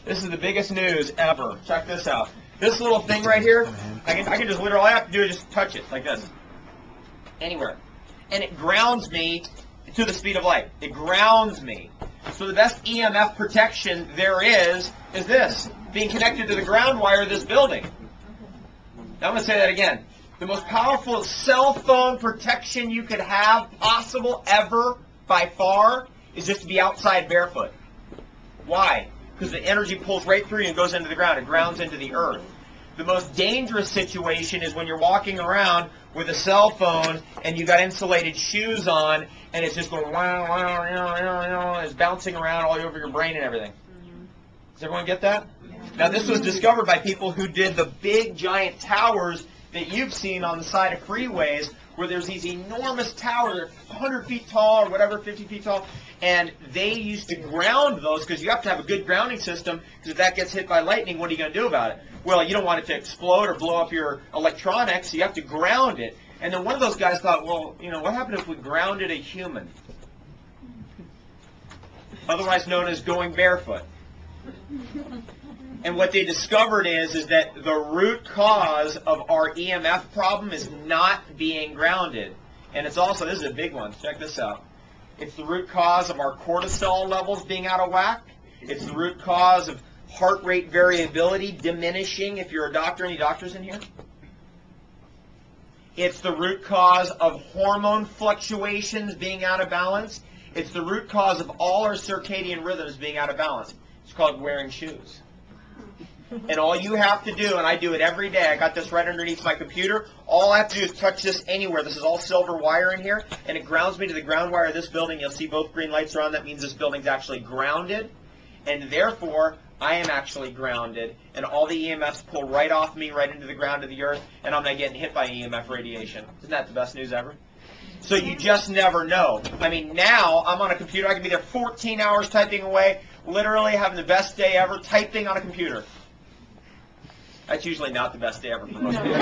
This is the biggest news ever. Check this out. This little thing right here, I can just literally, all I have to do is just touch it like this. Anywhere. And it grounds me to the speed of light. It grounds me. So the best EMF protection there is this, being connected to the ground wire of this building. Now I'm going to say that again. The most powerful cell phone protection you could have possible ever, by far, is just to be outside barefoot. Why? Because the energy pulls right through you and goes into the ground. It grounds into the earth. The most dangerous situation is when you're walking around with a cell phone and you got insulated shoes on and it's just going wow, wow, wow, it's bouncing around all over your brain and everything. Does everyone get that? Now this was discovered by people who did the big giant towers that you've seen on the side of freeways where there's these enormous towers, they're 100 feet tall or whatever, 50 feet tall, and they used to ground those because you have to have a good grounding system because if that gets hit by lightning, what are you going to do about it? Well, you don't want it to explode or blow up your electronics, so you have to ground it. And then one of those guys thought, well, you know, what happened if we grounded a human? Otherwise known as going barefoot. And what they discovered is that the root cause of our EMF problem is not being grounded. And it's also, this is a big one, check this out. It's the root cause of our cortisol levels being out of whack. It's the root cause of heart rate variability diminishing, if you're a doctor. Any doctors in here? It's the root cause of hormone fluctuations being out of balance. It's the root cause of all our circadian rhythms being out of balance. It's called wearing shoes. And all you have to do, and I do it every day, I got this right underneath my computer, all I have to do is touch this anywhere. This is all silver wire in here, and it grounds me to the ground wire of this building. You'll see both green lights are on. That means this building's actually grounded, and therefore, I am actually grounded, and all the EMFs pull right off me, right into the ground of the earth, and I'm not getting hit by EMF radiation. Isn't that the best news ever? So you just never know. I mean, now I'm on a computer. I can be there 14 hours typing away, literally having the best day ever typing on a computer. That's usually not the best day ever for most people.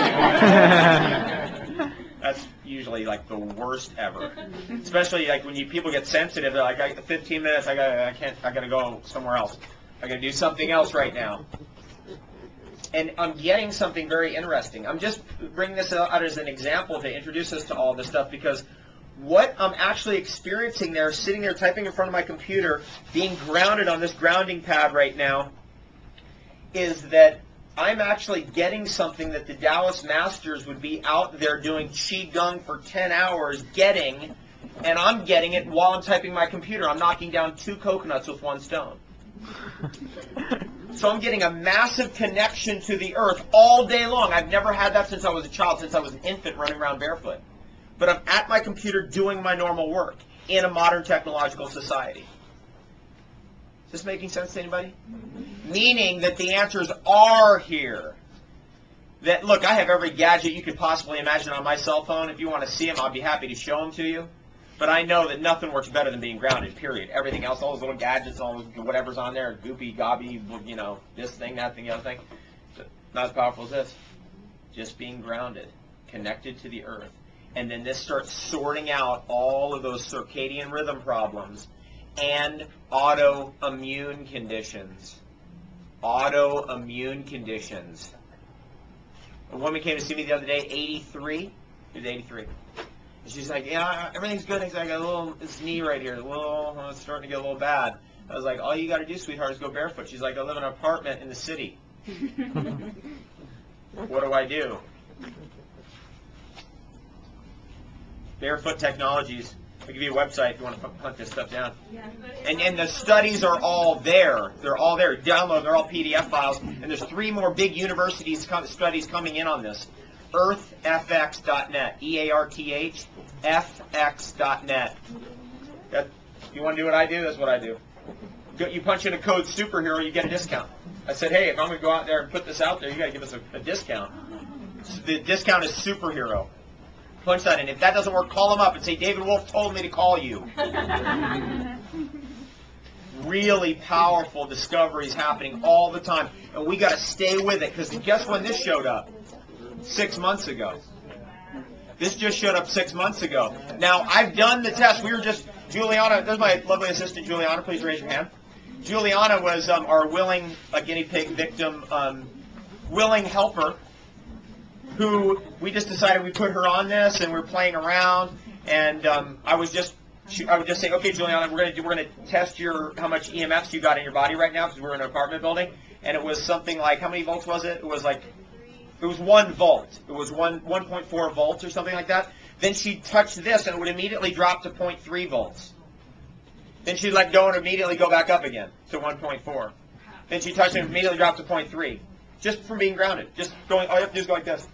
That's usually like the worst ever. Especially like when people get sensitive, they're like, 15 minutes, I gotta go somewhere else. I gotta do something else right now. And I'm getting something very interesting. I'm just bringing this out as an example to introduce us to all this stuff because what I'm actually experiencing there, sitting there typing in front of my computer, being grounded on this grounding pad right now, is that I'm actually getting something that the Taoist masters would be out there doing Qigong for 10 hours getting, and I'm getting it while I'm typing my computer. I'm knocking down 2 coconuts with 1 stone. So I'm getting a massive connection to the earth all day long. I've never had that since I was a child, since I was an infant running around barefoot. But I'm at my computer doing my normal work in a modern technological society. Is this making sense to anybody? Meaning that the answers are here. That, look, I have every gadget you could possibly imagine on my cell phone. If you want to see them, I'll be happy to show them to you. But I know that nothing works better than being grounded, period. Everything else, all those little gadgets, all those whatever's on there, goopy, gobby, you know, this thing, that thing, the other thing, not as powerful as this. Just being grounded, connected to the earth. And then this starts sorting out all of those circadian rhythm problems and autoimmune conditions. Autoimmune conditions. A woman came to see me the other day, 83. She was 83. And she's like, yeah, everything's good. I got this knee right here. It's starting to get a little bad. I was like, all you got to do, sweetheart, is go barefoot. She's like, I live in an apartment in the city. What do I do? Barefoot Technologies. I'll give you a website if you want to hunt this stuff down. And the studies are all there. They're all there. Download. They're all PDF files. And there's 3 more big universities studies coming in on this. earthfx.net. EARTH fx.net. You want to do what I do? That's what I do. You punch in a code superhero, you get a discount. I said, hey, if I'm going to go out there and put this out there, you got to give us a discount. The discount is superhero. Punch that in. If that doesn't work, call them up and say, David Wolf told me to call you. Really powerful discoveries happening all the time. And we got to stay with it. Because guess when this showed up? 6 months ago. This just showed up 6 months ago. Now, I've done the test. We were just, Juliana, there's my lovely assistant, Juliana. Please raise your hand. Juliana was our willing guinea pig victim, willing helper, who we just decided we put her on this, and we're playing around, and I would just say, okay, Juliana, we're gonna test how much EMFs you got in your body right now, because we're in an apartment building, and it was something like, how many volts was it? It was 1 volt. It was 1.4 volts or something like that. Then she'd touch this, and it would immediately drop to 0.3 volts. Then she'd let go and immediately go back up again to 1.4. Then she'd touch it and immediately drop to 0.3. Just from being grounded. Just going, all you have to do is go like this.